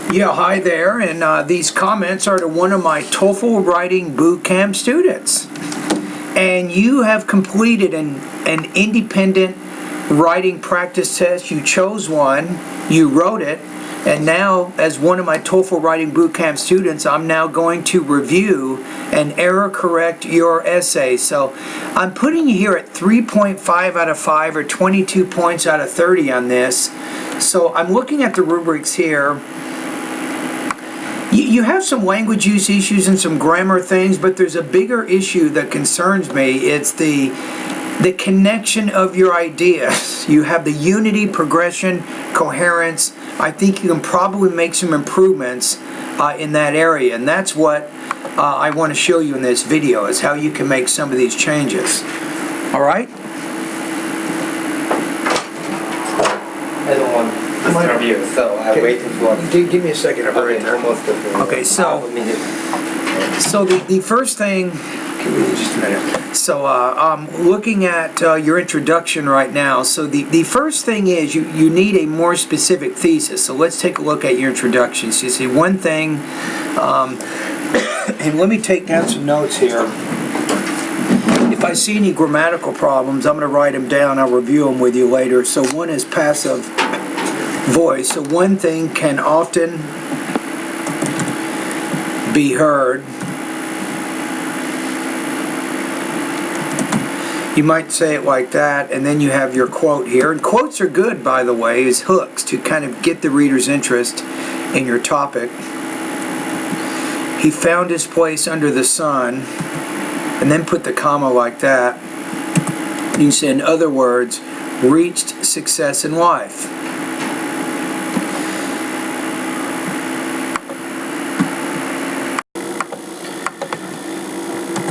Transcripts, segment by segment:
Yeah, hi there, and these comments are to one of my TOEFL writing boot camp students. And you have completed an independent writing practice test. You chose one, you wrote it, and now as one of my TOEFL writing boot camp students, I'm now going to review and error correct your essay. So I'm putting you here at 3.5 out of 5 or 22 points out of 30 on this. So I'm looking at the rubrics here. You have some language use issues and some grammar things, but there's a bigger issue that concerns me. It's the connection of your ideas. You have the unity, progression, coherence. I think you can probably make some improvements in that area, and that's what I want to show you in this video, is how you can make some of these changes. All right? I don't want to disturb you, so I'm waiting for... Give me a second. Okay, almost okay, so the first thing... Just a minute. So I'm looking at your introduction right now. So the first thing is you need a more specific thesis. So let's take a look at your introduction. So you see one thing, and let me take down some notes here. If I see any grammatical problems, I'm going to write them down. I'll review them with you later. So one is passive voice. So one thing can often be heard. You might say it like that, and then you have your quote here. And quotes are good, by the way, as hooks to kind of get the reader's interest in your topic. He found his place under the sun, and then put the comma like that. You can say, in other words, reached success in life.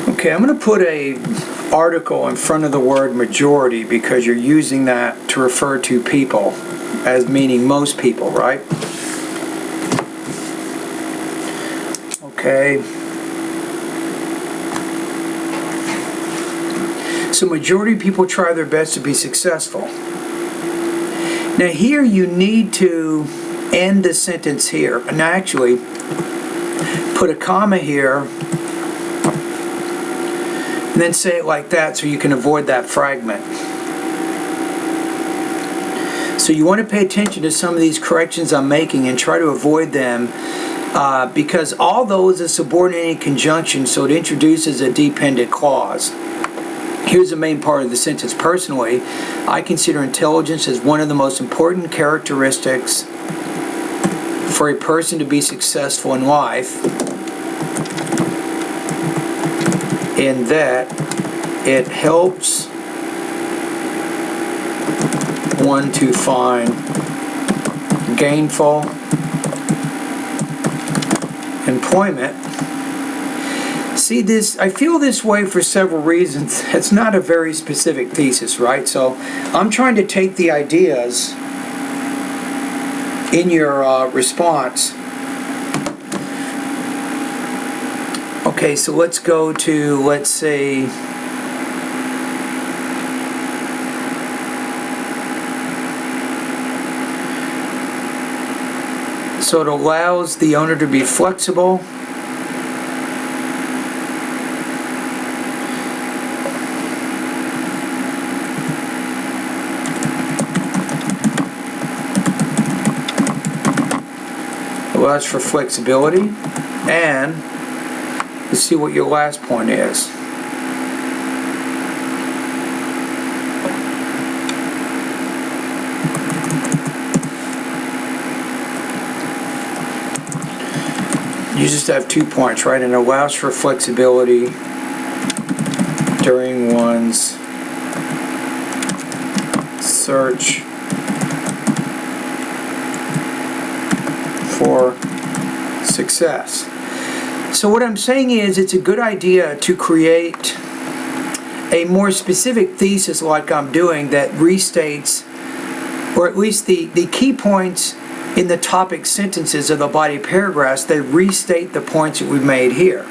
Okay, I'm going to put a article in front of the word majority because you're using that to refer to people as meaning most people, right? Okay. So majority of people try their best to be successful. Now here you need to end the sentence here, and actually put a comma here and then say it like that so you can avoid that fragment. So you want to pay attention to some of these corrections I'm making and try to avoid them because although it's a subordinated conjunction, so it introduces a dependent clause. Here's the main part of the sentence. Personally, I consider intelligence as one of the most important characteristics for a person to be successful in life, in that it helps one to find gainful employment. See this, I feel this way for several reasons. It's not a very specific thesis, right? So I'm trying to take the ideas in your response. Okay, so let's go to, let's say, so it allows the owner to be flexible. Allows for flexibility, and let's see what your last point is. You just have 2 points, right? And allows for flexibility during one's search for success. So what I'm saying is it's a good idea to create a more specific thesis like I'm doing that restates, or at least the key points in the topic sentences of the body paragraphs, they restate the points that we've made here.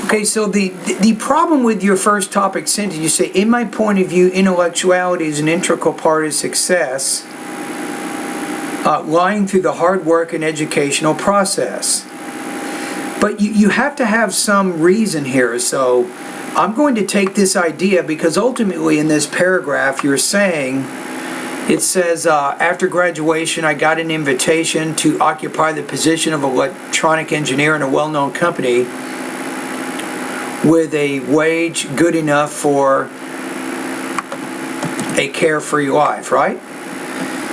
Okay, so the problem with your first topic sentence, you say, in my point of view, intellectuality is an integral part of success, lying through the hard work and educational process. But you have to have some reason here, so I'm going to take this idea because ultimately in this paragraph you're saying, it says, after graduation I got an invitation to occupy the position of electronic engineer in a well-known company with a wage good enough for a carefree life, right?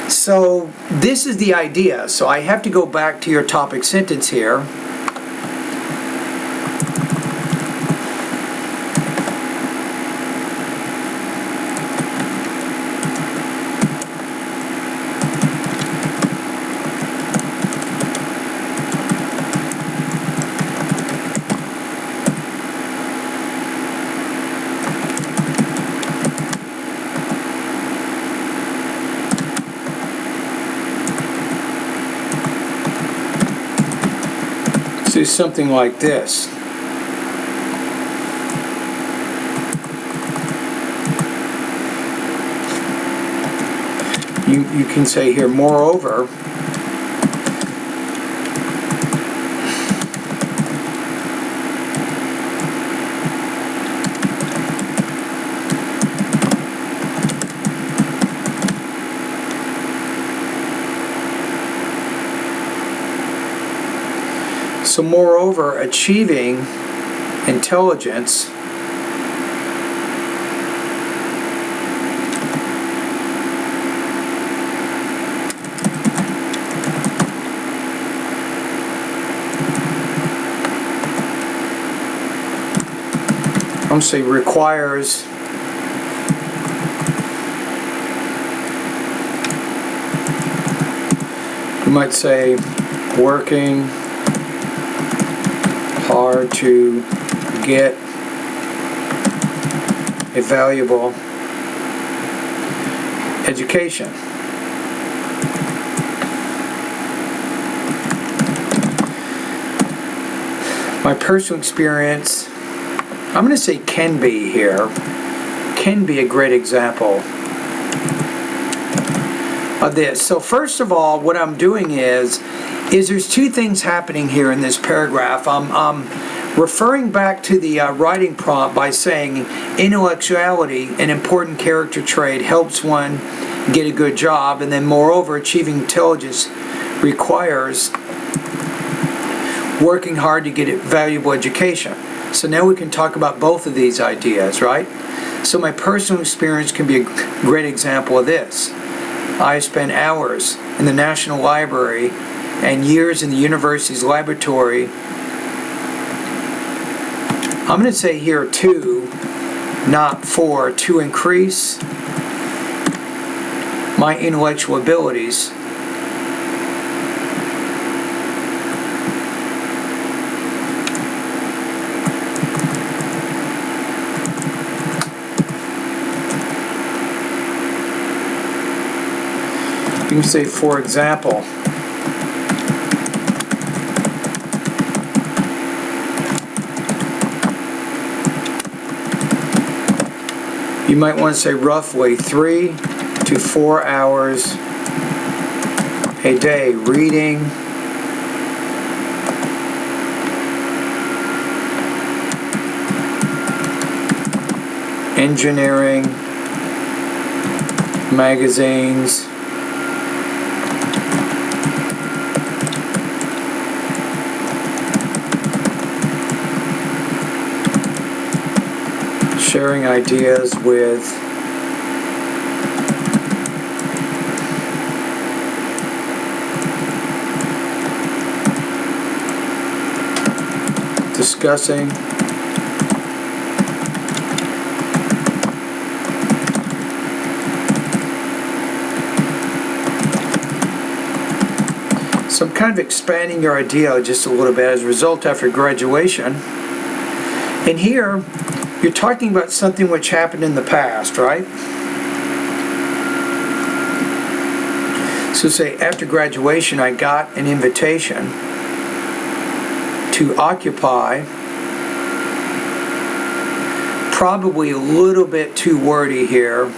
So this is the idea. So I have to go back to your topic sentence here. Do something like this. You can say here, moreover, so moreover, achieving intelligence I'm say requires you might say working hard to get a valuable education. My personal experience, I'm going to say can be here, can be a great example of this. So first of all, what I'm doing is there's two things happening here in this paragraph. I'm referring back to the writing prompt by saying intellectuality, an important character trait, helps one get a good job, and then moreover, achieving intelligence requires working hard to get a valuable education. So now we can talk about both of these ideas, right? So my personal experience can be a great example of this. I spent hours in the National Library and years in the university's laboratory. I'm going to say here to, not for, to increase my intellectual abilities. You can say, for example, you might want to say roughly 3 to 4 hours a day reading, engineering magazines, sharing ideas with discussing so I'm kind of expanding your idea just a little bit as a result after graduation. And here you're talking about something which happened in the past, right? So say after graduation I got an invitation to occupy probably a little bit too wordy here.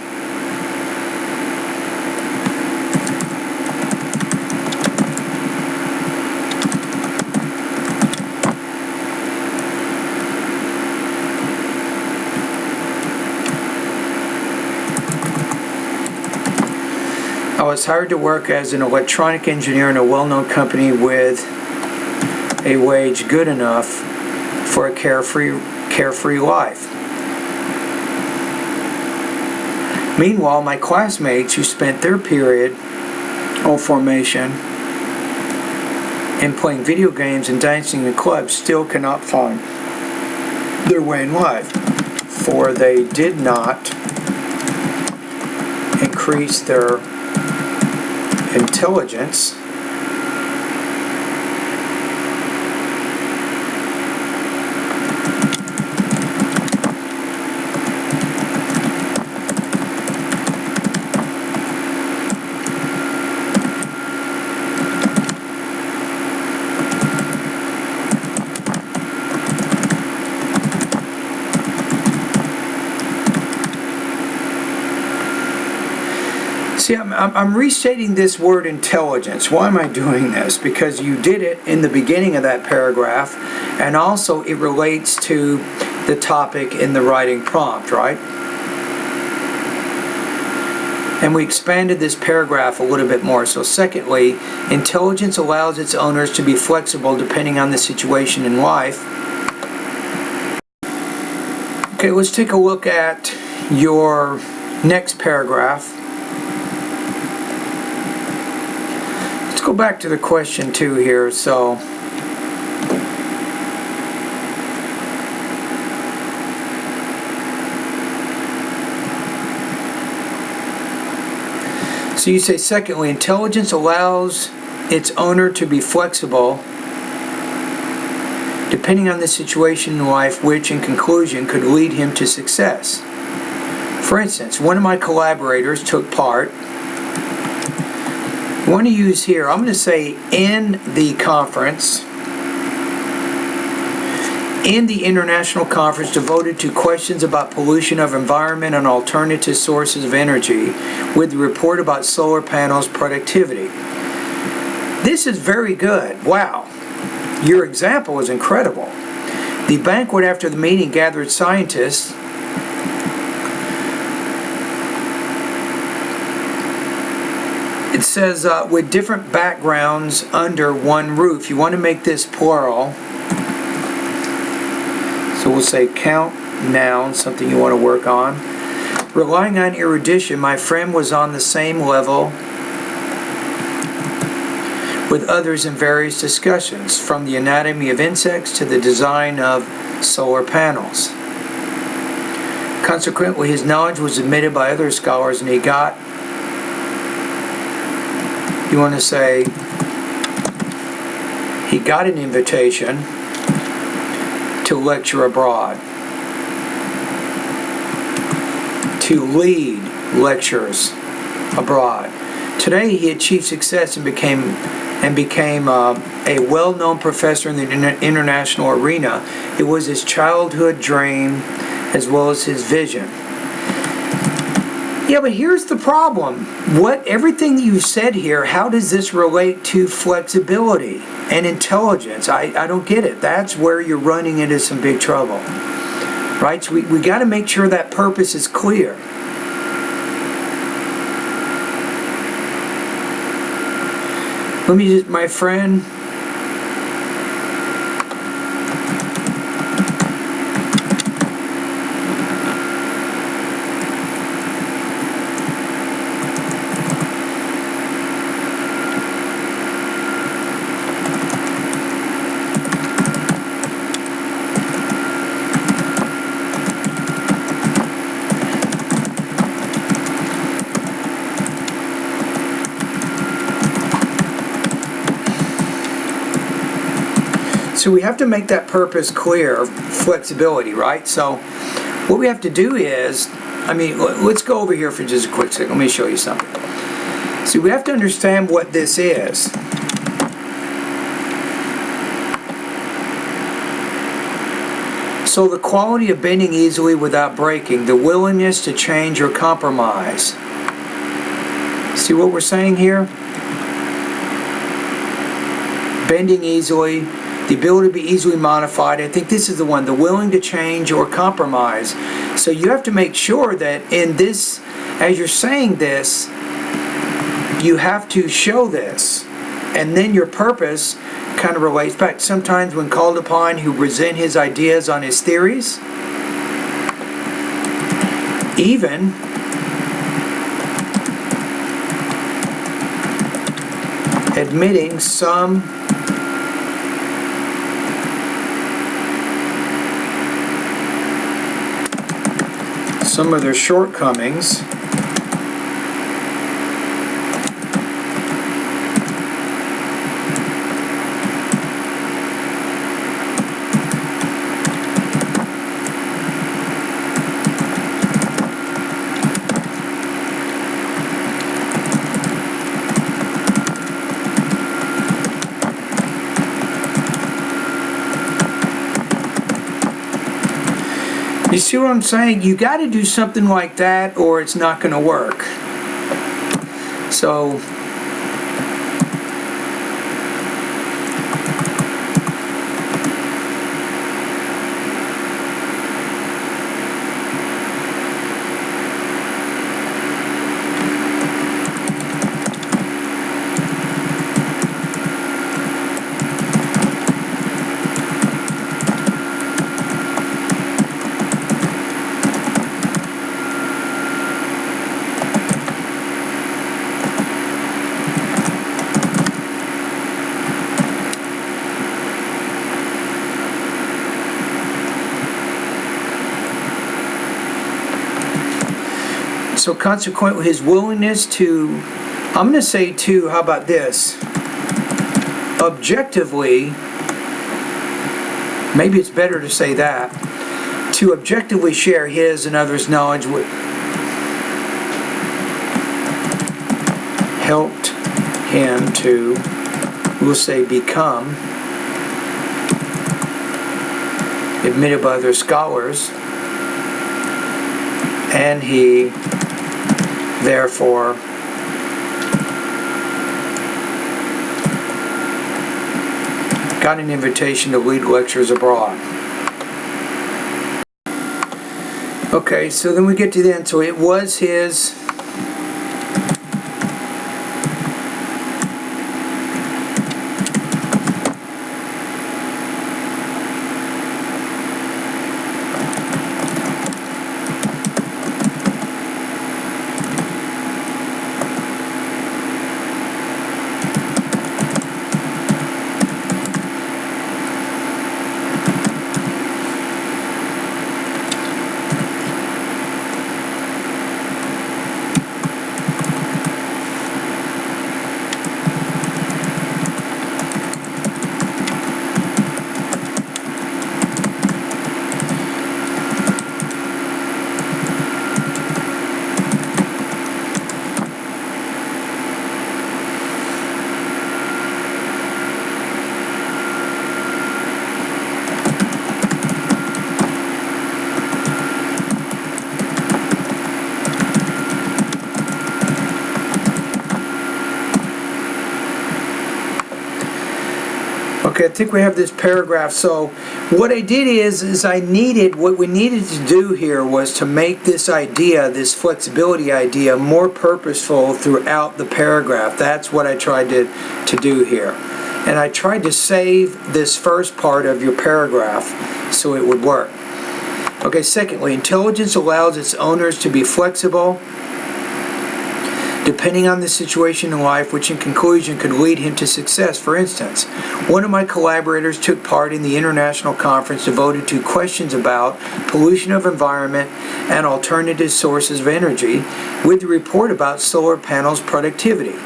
I was hired to work as an electronic engineer in a well-known company with a wage good enough for a carefree life. Meanwhile, my classmates who spent their period of formation in playing video games and dancing in clubs still cannot find their way in life, for they did not increase their intelligence See, I'm restating this word intelligence. Why am I doing this? Because you did it in the beginning of that paragraph, and also it relates to the topic in the writing prompt, right? And we expanded this paragraph a little bit more. So secondly, intelligence allows its owners to be flexible depending on the situation in life. Okay, let's take a look at your next paragraph. Let's go back to the question 2 here. So you say, secondly, intelligence allows its owner to be flexible depending on the situation in life, which in conclusion could lead him to success. For instance, one of my collaborators took part. I want to use here, I'm going to say in the conference, in the international conference devoted to questions about pollution of environment and alternative sources of energy, with the report about solar panels productivity. This is very good. Wow. Your example is incredible. The banquet after the meeting gathered scientists it says with different backgrounds under one roof. You want to make this plural. So we'll say count noun, something you want to work on. Relying on erudition, my friend was on the same level with others in various discussions, from the anatomy of insects to the design of solar panels. Consequently, his knowledge was admitted by other scholars, and he got, you want to say, he got an invitation to lecture abroad, to lead lectures abroad. Today he achieved success and became a well-known professor in the international arena. It was his childhood dream as well as his vision. Yeah, but here's the problem. Everything that you said here, how does this relate to flexibility and intelligence? I don't get it. That's where you're running into some big trouble. Right? So we got to make sure that purpose is clear. Let me just, my friend, so we have to make that purpose clear, flexibility, right? So what we have to do is, let's go over here for just a quick second. Let me show you something. See, we have to understand what this is. So So the quality of bending easily without breaking, the willingness to change or compromise. See what we're saying here? Bending easily, the ability to be easily modified. I think this is the one, the willing to change or compromise. So you have to make sure that in this, as you're saying this, you have to show this. And then your purpose kind of relates back. Sometimes when called upon, he'll present his ideas on his theories. Even admitting some of their shortcomings. You see what I'm saying? You got to do something like that or it's not going to work. So So consequently, his willingness to, I'm going to say too, how about this? Objectively, maybe it's better to say that, to objectively share his and others' knowledge helped him to, we'll say, become admitted by other scholars, and he therefore got an invitation to lead lectures abroad. Okay, so then we get to the end. So it was his Okay, I think we have this paragraph. So what I did is what we needed to do here was to make this idea, this flexibility idea, more purposeful throughout the paragraph. That's what I tried to do here. And I tried to save this first part of your paragraph so it would work. Okay, secondly, intelligence allows its owners to be flexible depending on the situation in life, which in conclusion could lead him to success. For instance, one of my collaborators took part in the international conference devoted to questions about pollution of environment and alternative sources of energy, with the report about solar panels productivity.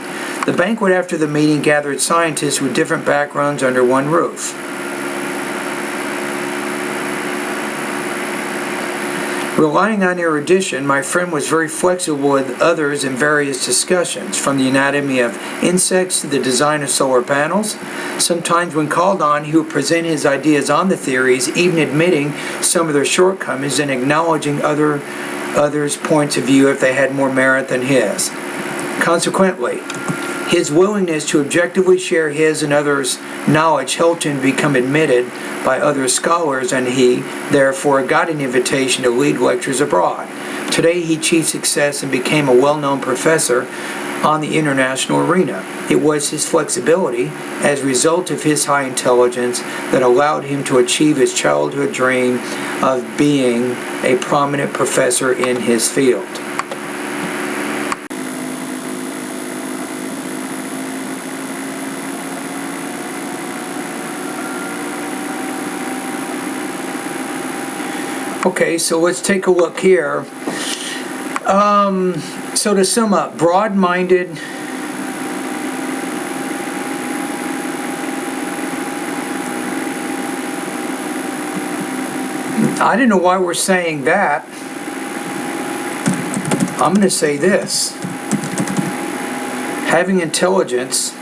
The banquet after the meeting gathered scientists with different backgrounds under one roof. Relying on erudition, my friend was very flexible with others in various discussions, from the anatomy of insects to the design of solar panels. Sometimes when called on, he would present his ideas on the theories, even admitting some of their shortcomings and acknowledging others' points of view if they had more merit than his. Consequently, his willingness to objectively share his and others' knowledge helped him become admitted by other scholars, and he, therefore, got an invitation to lead lectures abroad. Today, he achieved success and became a well-known professor on the international arena. It was his flexibility, as a result of his high intelligence, that allowed him to achieve his childhood dream of being a prominent professor in his field. Okay, so let's take a look here. So to sum up, broad-minded, I don't know why we're saying that. I'm going to say this. Having intelligence,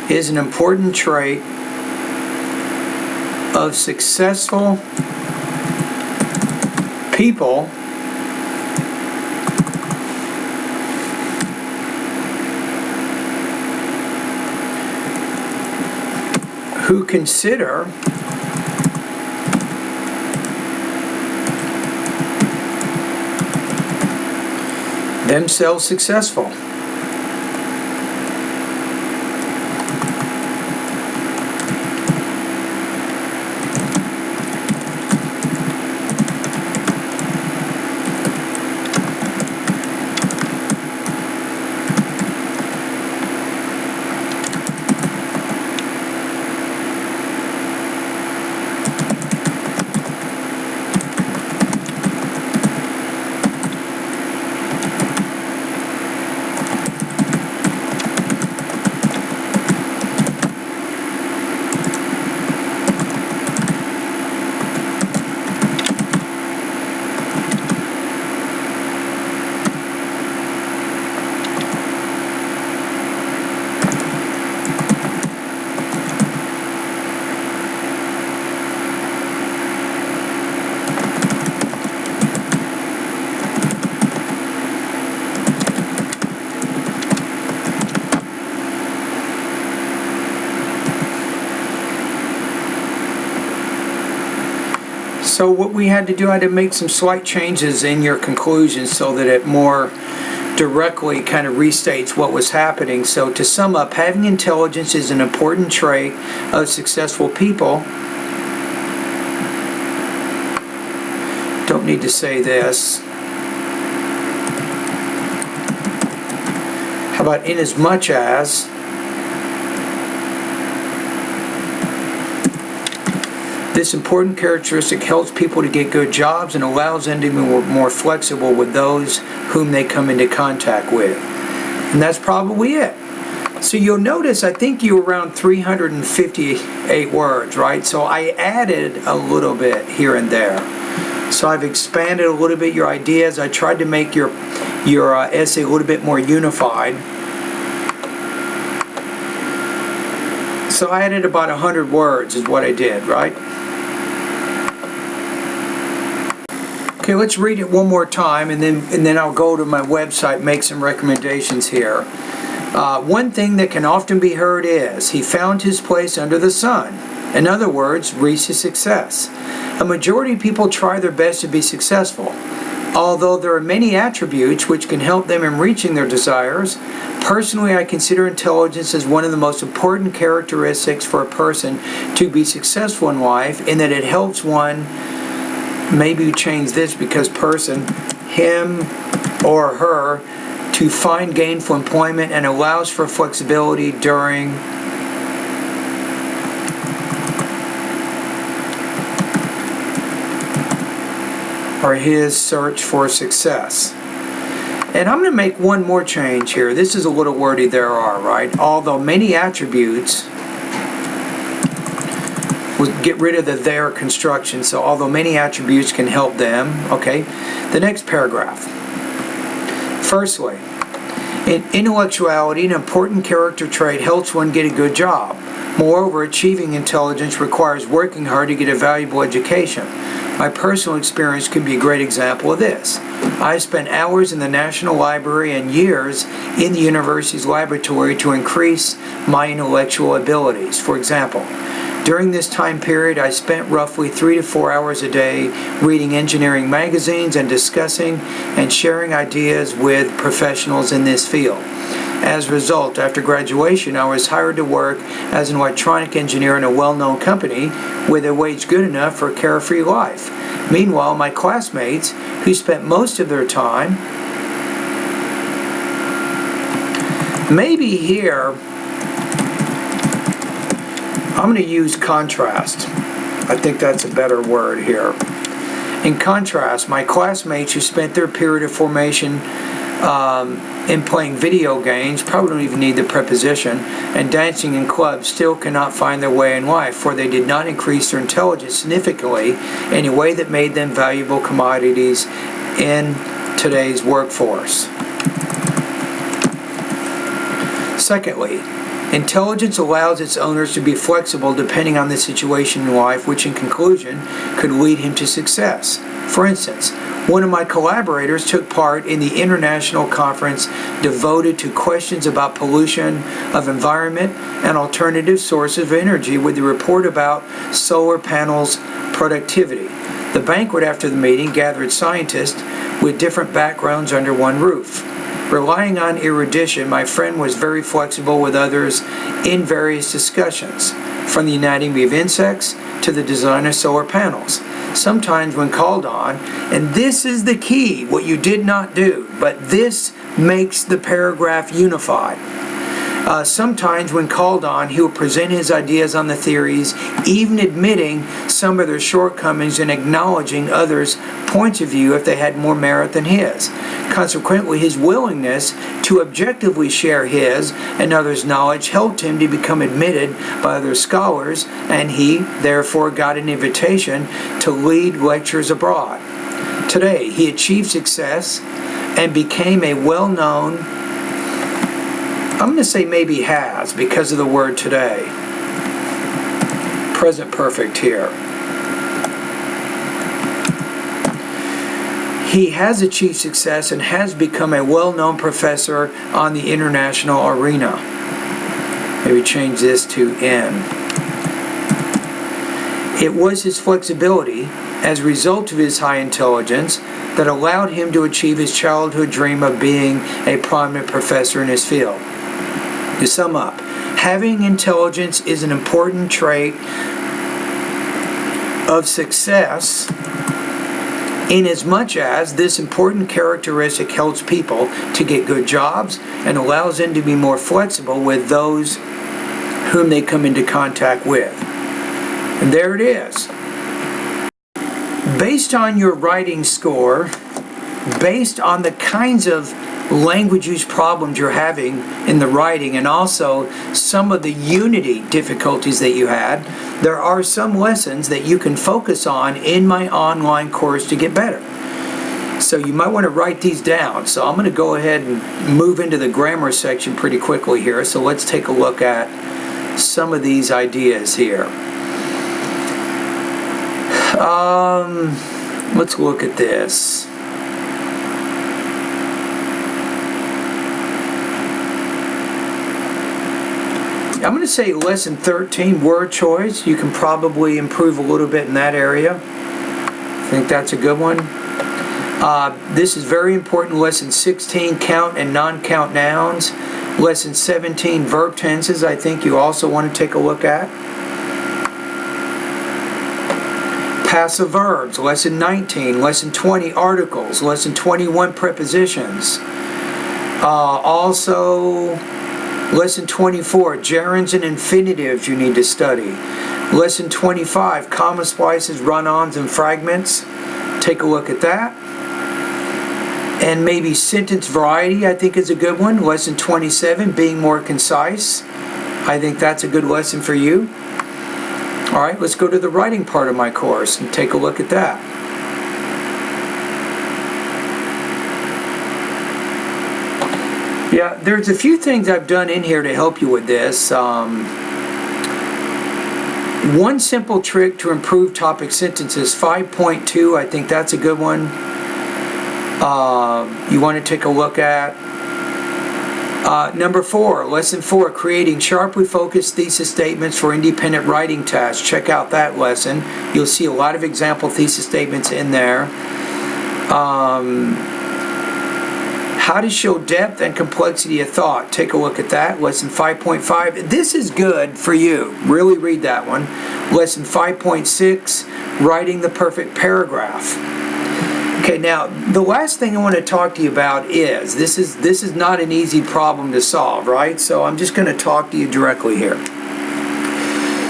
is an important trait of successful people who consider themselves successful. So what we had to do, I had to make some slight changes in your conclusions so that it more directly kind of restates what was happening. So to sum up, having intelligence is an important trait of successful people. Don't need to say this. How about inasmuch as this important characteristic helps people to get good jobs and allows them to be more flexible with those whom they come into contact with. And that's probably it. So you'll notice I think you were around 358 words, right? So I added a little bit here and there. So I've expanded a little bit your ideas. I tried to make your essay a little bit more unified. So I added about 100 words is what I did, right? Okay, let's read it one more time, and then I'll go to my website and make some recommendations here. One thing that can often be heard is, he found his place under the sun. In other words, reached his success. A majority of people try their best to be successful. Although there are many attributes which can help them in reaching their desires, personally I consider intelligence as one of the most important characteristics for a person to be successful in life, in that it helps one, maybe you change this because person, him or her, to find gainful employment, and allows for flexibility during or his search for success. And I'm going to make one more change here. This is a little wordy, there are, right? Although many attributes, we'll get rid of the there construction. So although many attributes can help them, okay? The next paragraph. Firstly, in intellectuality, an important character trait helps one get a good job. Moreover, achieving intelligence requires working hard to get a valuable education. My personal experience can be a great example of this. I spent hours in the National Library and years in the university's laboratory to increase my intellectual abilities. For example, during this time period, I spent roughly 3 to 4 hours a day reading engineering magazines and discussing and sharing ideas with professionals in this field. As a result, after graduation, I was hired to work as an electronic engineer in a well-known company with a wage good enough for a carefree life. Meanwhile, my classmates, who spent most of their time, maybe here, I'm going to use contrast. I think that's a better word here. In contrast, my classmates who spent their period of formation in playing video games, probably don't even need the preposition, and dancing in clubs still cannot find their way in life, for they did not increase their intelligence significantly in a way that made them valuable commodities in today's workforce. Secondly, intelligence allows its owners to be flexible depending on the situation in life, which in conclusion could lead him to success. For instance, one of my collaborators took part in the international conference devoted to questions about pollution of environment and alternative sources of energy with a report about solar panels productivity. The banquet after the meeting gathered scientists with different backgrounds under one roof. Relying on erudition, my friend was very flexible with others in various discussions, from the anatomy of insects to the design of solar panels. Sometimes when called on, and this is the key, what you did not do, but this makes the paragraph unified. Sometimes when called on, he will present his ideas on the theories, even admitting some of their shortcomings and acknowledging others' points of view if they had more merit than his. Consequently, his willingness to objectively share his and others' knowledge helped him to become admitted by other scholars, and he, therefore, got an invitation to lead lectures abroad. Today, he achieved success and became a well-known, I'm going to say maybe has, because of the word today. Present perfect here. He has achieved success and has become a well-known professor on the international arena. Maybe change this to N. It was his flexibility, as a result of his high intelligence, that allowed him to achieve his childhood dream of being a prominent professor in his field. To sum up, having intelligence is an important trait of success inasmuch as this important characteristic helps people to get good jobs and allows them to be more flexible with those whom they come into contact with. And there it is. Based on your writing score, based on the kinds of language use problems you're having in the writing, and also some of the unity difficulties that you had, there are some lessons that you can focus on in my online course to get better. So you might want to write these down. So I'm going to go ahead and move into the grammar section pretty quickly here. So let's take a look at some of these ideas here. Let's look at this. I'm going to say lesson 13, word choice. You can probably improve a little bit in that area. I think that's a good one. This is very important. Lesson 16, count and non-count nouns. Lesson 17, verb tenses, I think you also want to take a look at. Passive verbs, lesson 19. Lesson 20, articles. Lesson 21, prepositions. Also, lesson 24, gerunds and infinitives you need to study. Lesson 25, comma splices, run-ons, and fragments. Take a look at that. And maybe sentence variety, I think, is a good one. Lesson 27, being more concise. I think that's a good lesson for you. All right, let's go to the writing part of my course and take a look at that. Yeah, there's a few things I've done in here to help you with this. One simple trick to improve topic sentences, 5.2, I think that's a good one. You want to take a look at. Number 4, lesson 4, creating sharply focused thesis statements for independent writing tasks. Check out that lesson. You'll see a lot of example thesis statements in there. How to show depth and complexity of thought. Take a look at that. Lesson 5.5. This is good for you. Really read that one. Lesson 5.6, writing the perfect paragraph. Okay, now the last thing I want to talk to you about is this is not an easy problem to solve, right? So I'm just going to talk to you directly here.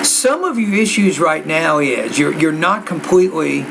Some of your issues right now is you're not completely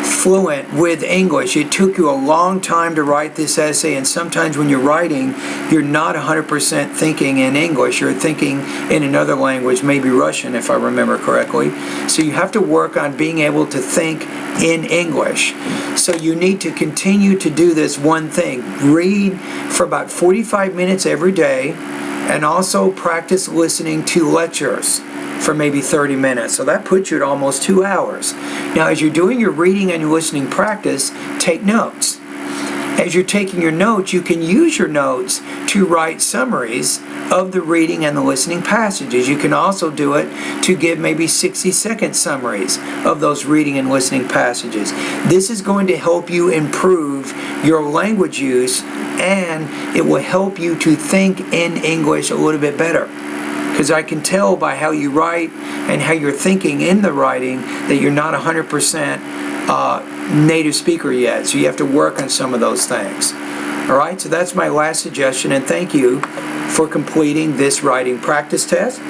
fluent with English. It took you a long time to write this essay, and sometimes when you're writing, you're not 100% thinking in English. You're thinking in another language, maybe Russian if I remember correctly. So you have to work on being able to think in English. So you need to continue to do this one thing. Read for about 45 minutes every day, and also practice listening to lectures for maybe 30 minutes. So that puts you at almost 2 hours. Now, as you're doing your reading and your listening practice, take notes. As you're taking your notes, you can use your notes to write summaries of the reading and the listening passages. You can also do it to give maybe 60-second summaries of those reading and listening passages. This is going to help you improve your language use, and it will help you to think in English a little bit better. Because I can tell by how you write and how you're thinking in the writing that you're not 100% native speaker yet. So you have to work on some of those things. All right, so that's my last suggestion, and thank you for completing this writing practice test.